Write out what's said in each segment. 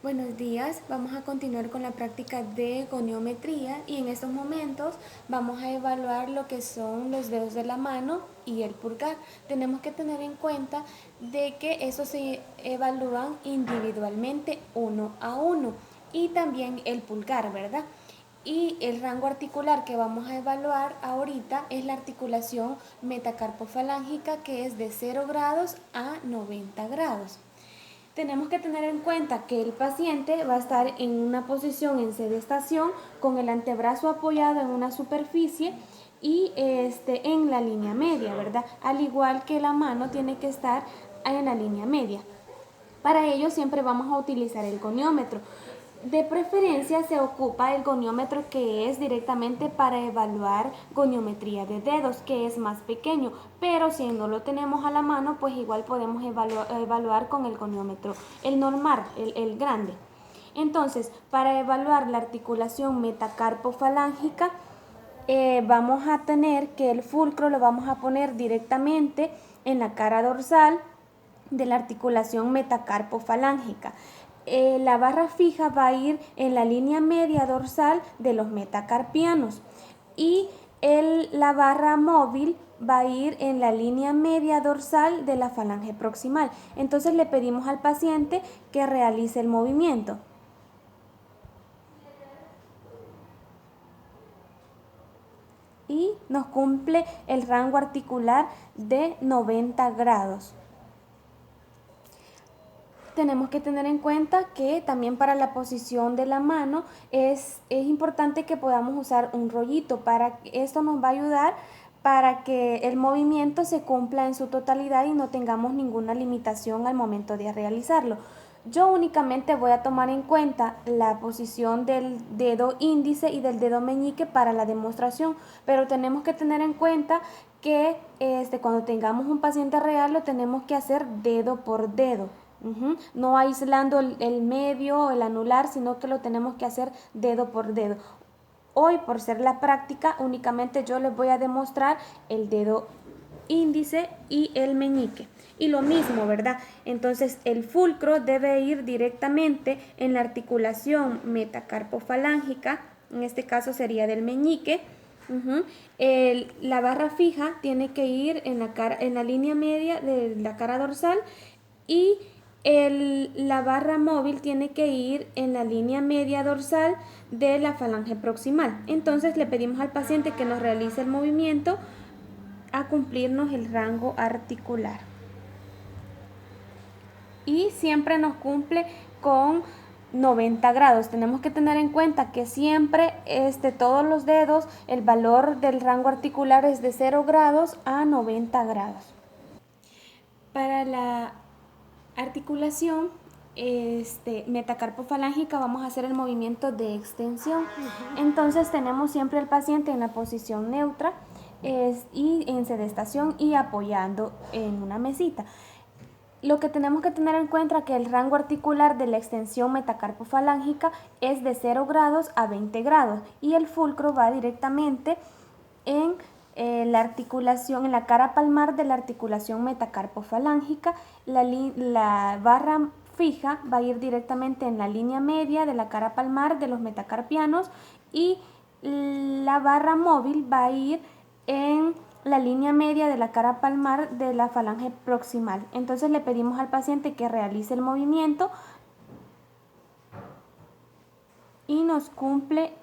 Buenos días, vamos a continuar con la práctica de goniometría y en estos momentos vamos a evaluar lo que son los dedos de la mano y el pulgar. Tenemos que tener en cuenta de que esos se evalúan individualmente uno a uno y también el pulgar, ¿verdad? Y el rango articular que vamos a evaluar ahorita es la articulación metacarpofalángica, que es de 0 grados a 90 grados. Tenemos que tener en cuenta que el paciente va a estar en una posición en sedestación con el antebrazo apoyado en una superficie y en la línea media, ¿verdad? Al igual que la mano tiene que estar en la línea media. Para ello siempre vamos a utilizar el goniómetro. De preferencia se ocupa el goniómetro que es directamente para evaluar goniometría de dedos, que es más pequeño, pero si no lo tenemos a la mano, pues igual podemos evaluar con el goniómetro, el normal, el grande. Entonces, para evaluar la articulación metacarpofalángica, vamos a tener que el fulcro lo vamos a poner directamente en la cara dorsal de la articulación metacarpofalángica. La barra fija va a ir en la línea media dorsal de los metacarpianos y la barra móvil va a ir en la línea media dorsal de la falange proximal. Entonces le pedimos al paciente que realice el movimiento. Y nos cumple el rango articular de 90 grados. Tenemos que tener en cuenta que también para la posición de la mano es importante que podamos usar un rollito. Esto nos va a ayudar para que el movimiento se cumpla en su totalidad y no tengamos ninguna limitación al momento de realizarlo. Yo únicamente voy a tomar en cuenta la posición del dedo índice y del dedo meñique para la demostración, pero tenemos que tener en cuenta que cuando tengamos un paciente real lo tenemos que hacer dedo por dedo. No aislando el medio o el anular, sino que lo tenemos que hacer dedo por dedo. Hoy, por ser la práctica, únicamente yo les voy a demostrar el dedo índice y el meñique. Y lo mismo, ¿verdad? Entonces el fulcro debe ir directamente en la articulación metacarpofalángica, en este caso sería del meñique. La barra fija tiene que ir en la línea media de la cara dorsal y la barra móvil tiene que ir en la línea media dorsal de la falange proximal. Entonces le pedimos al paciente que nos realice el movimiento a cumplirnos el rango articular. Y siempre nos cumple con 90 grados. Tenemos que tener en cuenta que siempre todos los dedos, el valor del rango articular es de 0 grados a 90 grados. Para la articulación metacarpofalángica vamos a hacer el movimiento de extensión. Entonces tenemos siempre al paciente en la posición neutra y en sedestación y apoyando en una mesita. Lo que tenemos que tener en cuenta es que el rango articular de la extensión metacarpofalángica es de 0 grados a 20 grados y el fulcro va directamente en la articulación, en la cara palmar de la articulación metacarpofalángica. La barra fija va a ir directamente en la línea media de la cara palmar de los metacarpianos y la barra móvil va a ir en la línea media de la cara palmar de la falange proximal. Entonces le pedimos al paciente que realice el movimiento y nos cumple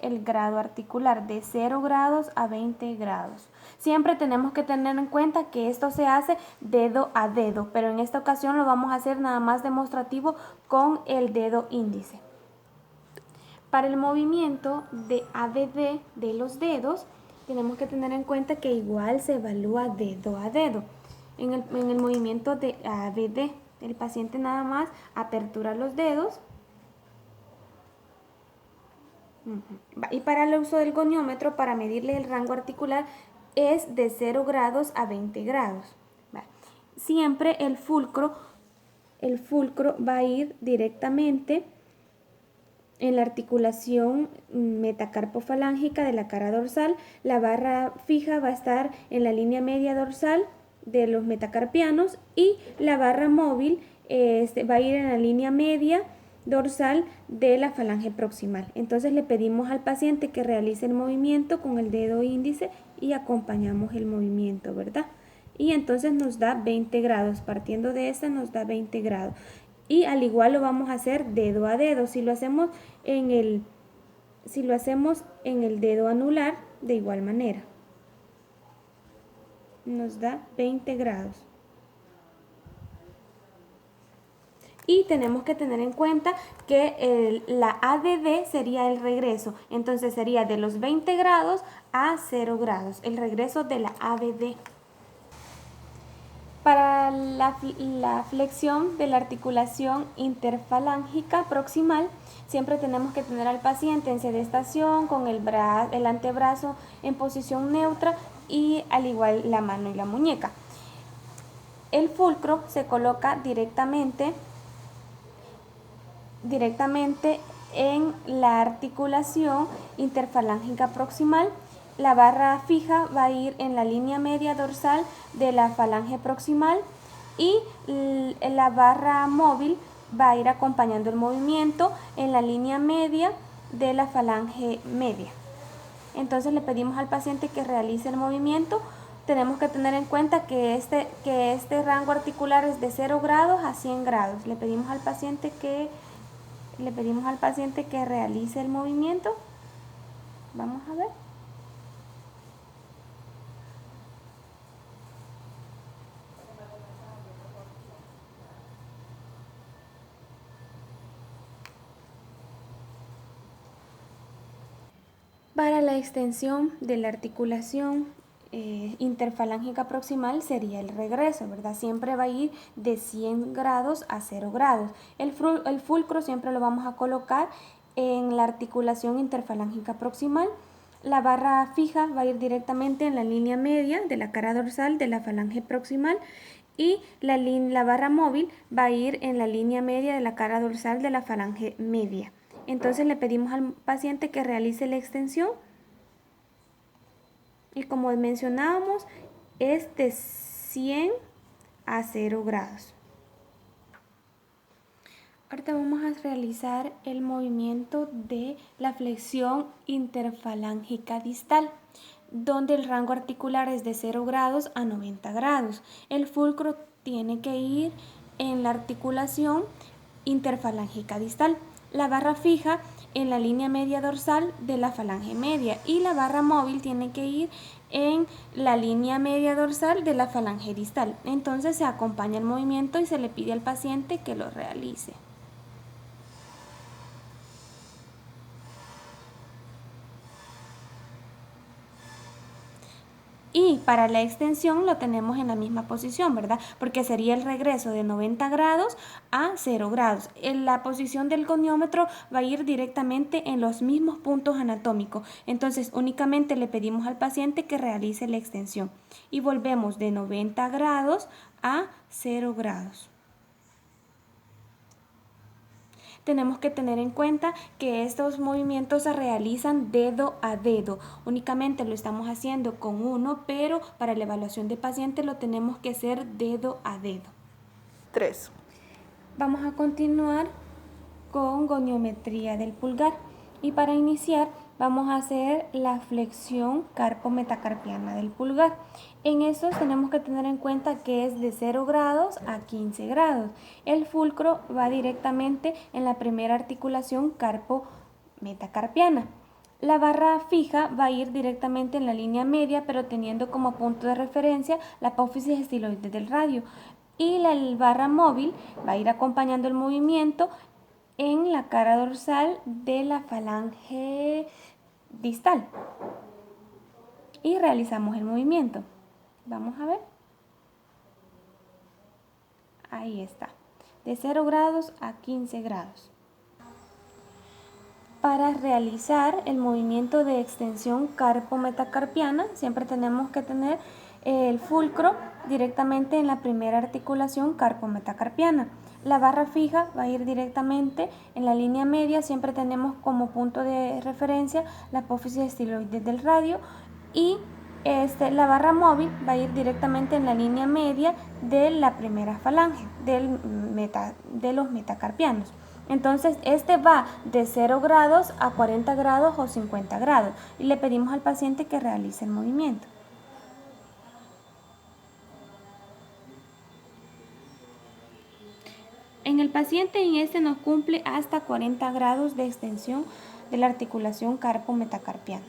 el grado articular de 0 grados a 20 grados. Siempre tenemos que tener en cuenta que esto se hace dedo a dedo, pero en esta ocasión lo vamos a hacer nada más demostrativo con el dedo índice. Para el movimiento de ABD de los dedos, tenemos que tener en cuenta que igual se evalúa dedo a dedo. En el movimiento de ABD, el paciente nada más apertura los dedos. Y para el uso del goniómetro, para medirle el rango articular, es de 0 grados a 20 grados. Siempre el fulcro va a ir directamente en la articulación metacarpofalángica de la cara dorsal. La barra fija va a estar en la línea media dorsal de los metacarpianos y la barra móvil va a ir en la línea media dorsal de la falange proximal. Entonces le pedimos al paciente que realice el movimiento con el dedo índice y acompañamos el movimiento, ¿verdad? Y entonces nos da 20 grados, partiendo de esta nos da 20 grados. Y al igual lo vamos a hacer dedo a dedo. Si lo hacemos en el dedo anular, de igual manera nos da 20 grados. Y tenemos que tener en cuenta que la ADD sería el regreso. Entonces sería de los 20 grados a 0 grados, el regreso de la ADD. Para la flexión de la articulación interfalángica proximal, siempre tenemos que tener al paciente en sedestación, con el antebrazo en posición neutra y al igual la mano y la muñeca. El fulcro se coloca directamente en la articulación interfalángica proximal. La barra fija va a ir en la línea media dorsal de la falange proximal y la barra móvil va a ir acompañando el movimiento en la línea media de la falange media. Entonces le pedimos al paciente que realice el movimiento. Tenemos que tener en cuenta que este rango articular es de 0 grados a 100 grados. Le pedimos al paciente que realice el movimiento. Vamos a ver. Para la extensión de la articulación interfalángica proximal sería el regreso, ¿verdad? Siempre va a ir de 100 grados a 0 grados. El fulcro siempre lo vamos a colocar en la articulación interfalángica proximal. La barra fija va a ir directamente en la línea media de la cara dorsal de la falange proximal y la barra móvil va a ir en la línea media de la cara dorsal de la falange media. Entonces le pedimos al paciente que realice la extensión y como mencionábamos es de 100 a 0 grados. Ahorita vamos a realizar el movimiento de la flexión interfalángica distal, donde el rango articular es de 0 grados a 90 grados. El fulcro tiene que ir en la articulación interfalángica distal. La barra fija en la línea media dorsal de la falange media y la barra móvil tiene que ir en la línea media dorsal de la falange distal. Entonces se acompaña el movimiento y se le pide al paciente que lo realice. Y para la extensión lo tenemos en la misma posición, ¿verdad? Porque sería el regreso de 90 grados a 0 grados. En la posición del goniómetro va a ir directamente en los mismos puntos anatómicos. Entonces únicamente le pedimos al paciente que realice la extensión. Y volvemos de 90 grados a 0 grados. Tenemos que tener en cuenta que estos movimientos se realizan dedo a dedo. Únicamente lo estamos haciendo con uno, pero para la evaluación de paciente lo tenemos que hacer dedo a dedo. 3. Vamos a continuar con goniometría del pulgar y para iniciar vamos a hacer la flexión carpo-metacarpiana del pulgar. En estos tenemos que tener en cuenta que es de 0 grados a 15 grados. El fulcro va directamente en la primera articulación carpo-metacarpiana. La barra fija va a ir directamente en la línea media, pero teniendo como punto de referencia la apófisis estiloide del radio. Y la barra móvil va a ir acompañando el movimiento en la cara dorsal de la falange distal. Y realizamos el movimiento. Vamos a ver. Ahí está. De 0 grados a 15 grados. Para realizar el movimiento de extensión carpo-metacarpiana, siempre tenemos que tener el fulcro directamente en la primera articulación carpo-metacarpiana. La barra fija va a ir directamente en la línea media, siempre tenemos como punto de referencia la apófisis estiloide del radio y La barra móvil va a ir directamente en la línea media de la primera falange de los metacarpianos. Entonces, va de 0 grados a 40 grados o 50 grados y le pedimos al paciente que realice el movimiento. En el paciente nos cumple hasta 40 grados de extensión de la articulación carpo-metacarpiana.